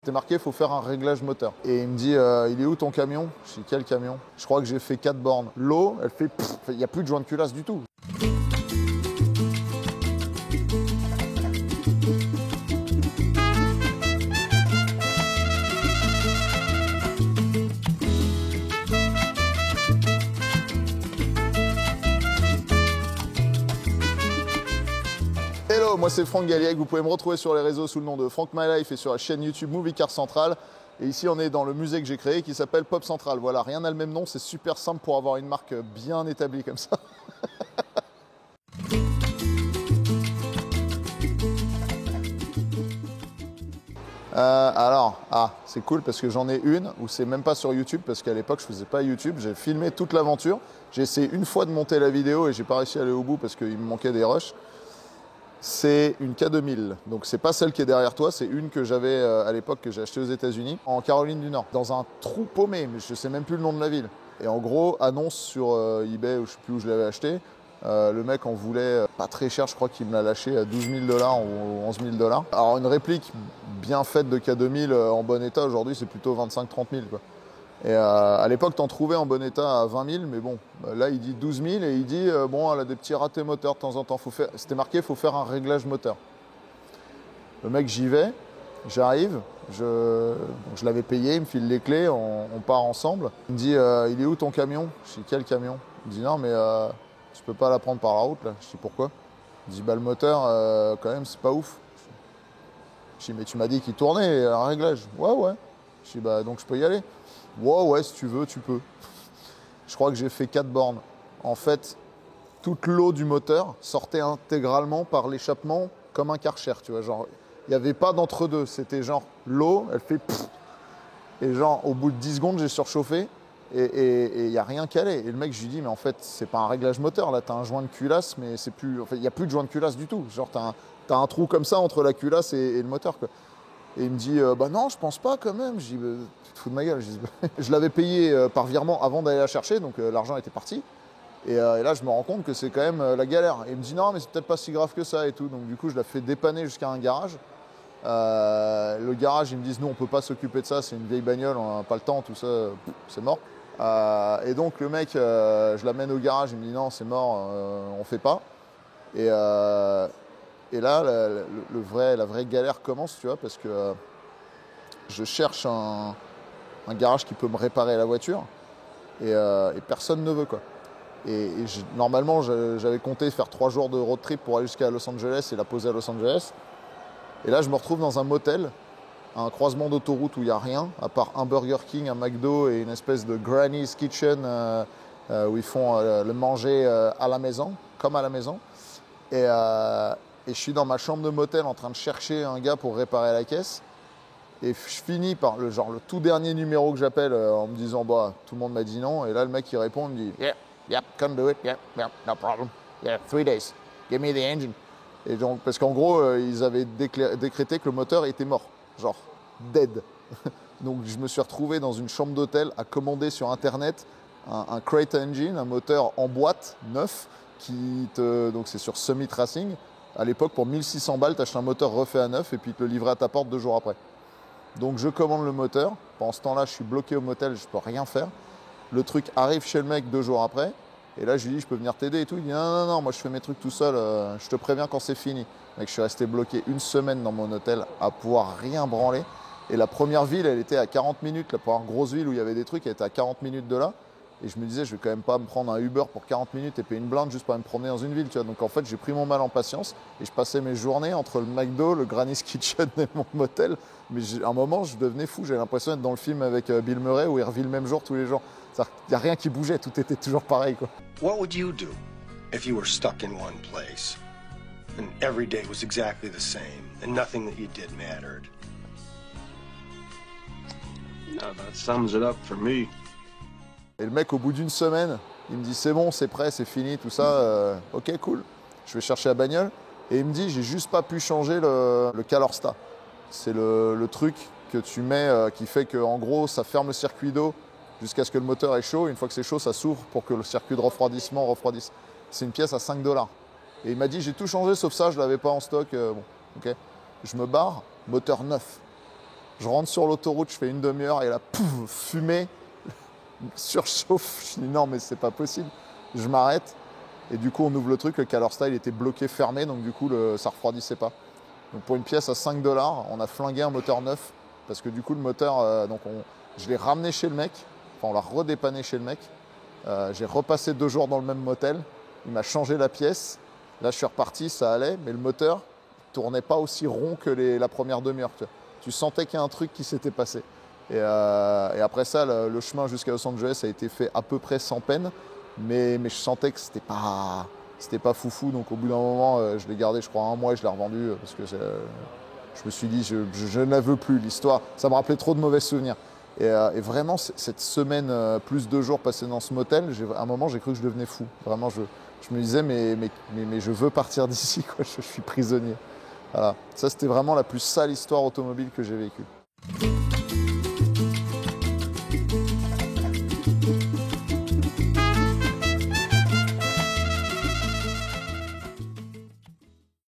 C'était marqué, il faut faire un réglage moteur. Et il me dit, il est où ton camion? Je dis, quel camion? Je crois que j'ai fait 4 bornes. L'eau, elle fait, il n'y a plus de joint de culasse du tout. Hello, moi c'est Franck Galiek, vous pouvez me retrouver sur les réseaux sous le nom de Franck My Life et sur la chaîne YouTube Movie Car Central. Et ici on est dans le musée que j'ai créé qui s'appelle Pop Central. Voilà, rien n'a le même nom, c'est super simple pour avoir une marque bien établie comme ça. C'est cool parce que j'en ai une où c'est même pas sur YouTube parce qu'à l'époque je faisais pas YouTube, j'ai filmé toute l'aventure. J'ai essayé une fois de monter la vidéo et j'ai pas réussi à aller au bout parce qu'il me manquait des rushs. C'est une K2000, donc c'est pas celle qui est derrière toi, c'est une que j'avais à l'époque que j'ai achetée aux États-Unis, en Caroline du Nord, dans un trou paumé, mais je sais même plus le nom de la ville. Et en gros, annonce sur eBay, ou je sais plus où je l'avais acheté, le mec en voulait pas très cher, je crois qu'il me l'a lâché à 12 000 $ ou 11 000 $. Alors une réplique bien faite de K2000 en bon état, aujourd'hui c'est plutôt 25-30 000 quoi. Et à l'époque, t'en trouvais en bon état à 20 000, mais bon, là il dit 12 000 et il dit bon, elle a des petits ratés moteurs de temps en temps. C'était marqué, il faut faire un réglage moteur. Le mec, j'y vais, j'arrive, je l'avais payé, il me file les clés, on part ensemble. Il me dit il est où ton camion? Je dis quel camion? Il me dit non, mais tu peux pas la prendre par la route là. Je dis pourquoi? Il dit bah le moteur, quand même, c'est pas ouf. Je dis mais tu m'as dit qu'il tournait, un réglage. Ouais. Je dis bah donc je peux y aller. Ouais, si tu veux, tu peux. Je crois que j'ai fait 4 bornes. En fait, toute l'eau du moteur sortait intégralement par l'échappement comme un Karcher, tu vois. Genre, il n'y avait pas d'entre-deux. C'était genre, l'eau, elle fait pfff. Et genre, au bout de 10 secondes, j'ai surchauffé et il n'y a rien qui allait. Et le mec, je lui dis, mais en fait, c'est pas un réglage moteur. Là, tu as un joint de culasse, mais c'est plus. En fait, il n'y a plus de joint de culasse du tout. Genre, tu as un trou comme ça entre la culasse et le moteur, quoi. Et il me dit, bah non, je pense pas quand même. Je dis, bah, tu te fous de ma gueule. Je l'avais payé par virement avant d'aller la chercher, donc l'argent était parti. Et là, je me rends compte que c'est quand même la galère. Et il me dit, non, mais c'est peut-être pas si grave que ça et tout. Donc du coup, je la fais dépanner jusqu'à un garage. Le garage, ils me disent, nous, on peut pas s'occuper de ça, c'est une vieille bagnole, on n'a pas le temps, tout ça, c'est mort. Et donc le mec, je l'amène au garage, il me dit, non, c'est mort, on fait pas. Et là, la vraie galère commence, tu vois, parce que je cherche un garage qui peut me réparer la voiture et personne ne veut, quoi. Normalement, j'avais compté faire 3 jours de road trip pour aller jusqu'à Los Angeles et la poser à Los Angeles. Et là, je me retrouve dans un motel, un croisement d'autoroute où il n'y a rien, à part un Burger King, un McDo et une espèce de Granny's Kitchen où ils font le manger à la maison, comme à la maison. Et je suis dans ma chambre de motel en train de chercher un gars pour réparer la caisse. Et je finis par le tout dernier numéro que j'appelle en me disant bah tout le monde m'a dit non. Et là le mec il répond, il me dit yeah, can do it, yeah, no problem. Yeah, 3 days. Give me the engine. Et donc parce qu'en gros ils avaient décrété que le moteur était mort, genre dead. Donc je me suis retrouvé dans une chambre d'hôtel à commander sur internet un crate engine, un moteur en boîte neuf donc c'est sur Summit Racing. À l'époque, pour 1600 balles, tu achètes un moteur refait à neuf et puis il te le livrait à ta porte 2 jours après. Donc je commande le moteur. Pendant ce temps-là, je suis bloqué au motel, je peux rien faire. Le truc arrive chez le mec 2 jours après. Et là, je lui dis, je peux venir t'aider et tout. Il dit, non, moi je fais mes trucs tout seul, je te préviens quand c'est fini. Mec, je suis resté bloqué 1 semaine dans mon hôtel à pouvoir rien branler. Et la première ville, elle était à 40 minutes. La première grosse ville où il y avait des trucs, elle était à 40 minutes de là. Et je me disais, je vais quand même pas me prendre un Uber pour 40 minutes et payer une blinde juste pour me promener dans une ville, tu vois. Donc en fait, j'ai pris mon mal en patience et je passais mes journées entre le McDo, le Granny's Kitchen et mon motel. Mais à un moment, je devenais fou. J'avais l'impression d'être dans le film avec Bill Murray où il revit le même jour tous les jours. Il n'y a rien qui bougeait, tout était toujours pareil, quoi. What would you do if you were stuck in one place and every day was exactly the same and nothing that you did mattered? No, that sums it up for me. Et le mec, au bout d'1 semaine, il me dit c'est bon, c'est prêt, c'est fini, tout ça. Ok, cool. Je vais chercher la bagnole. Et il me dit j'ai juste pas pu changer le Calorsta. C'est le truc que tu mets qui fait qu'en gros, ça ferme le circuit d'eau jusqu'à ce que le moteur est chaud. Une fois que c'est chaud, ça s'ouvre pour que le circuit de refroidissement refroidisse. C'est une pièce à 5 $. Et il m'a dit j'ai tout changé sauf ça, je l'avais pas en stock. Bon, ok. Je me barre, moteur neuf. Je rentre sur l'autoroute, je fais une demi-heure et là, pouf, fumée, surchauffe. Je dis non, mais c'est pas possible. Je m'arrête et du coup, on ouvre le truc. Le Color Style était bloqué, fermé, donc du coup, ça refroidissait pas. Donc pour une pièce à 5 $, on a flingué un moteur neuf parce que du coup, le moteur, je l'ai ramené chez le mec. Enfin, on l'a redépanné chez le mec. J'ai repassé 2 jours dans le même motel. Il m'a changé la pièce. Là, je suis reparti, ça allait, mais le moteur tournait pas aussi rond que la première demi-heure. Tu sentais qu'il y a un truc qui s'était passé. Et après ça, le chemin jusqu'à Los Angeles a été fait à peu près sans peine, mais je sentais que c'était pas foufou. Donc au bout d'un moment, je l'ai gardé, je crois, 1 mois et je l'ai revendu parce que je me suis dit, je ne la veux plus. L'histoire, ça me rappelait trop de mauvais souvenirs. Et vraiment, cette semaine, plus 2 jours passés dans ce motel, à un moment, j'ai cru que je devenais fou. Vraiment, je me disais, mais je veux partir d'ici, quoi. Je suis prisonnier. Voilà. Ça, c'était vraiment la plus sale histoire automobile que j'ai vécue.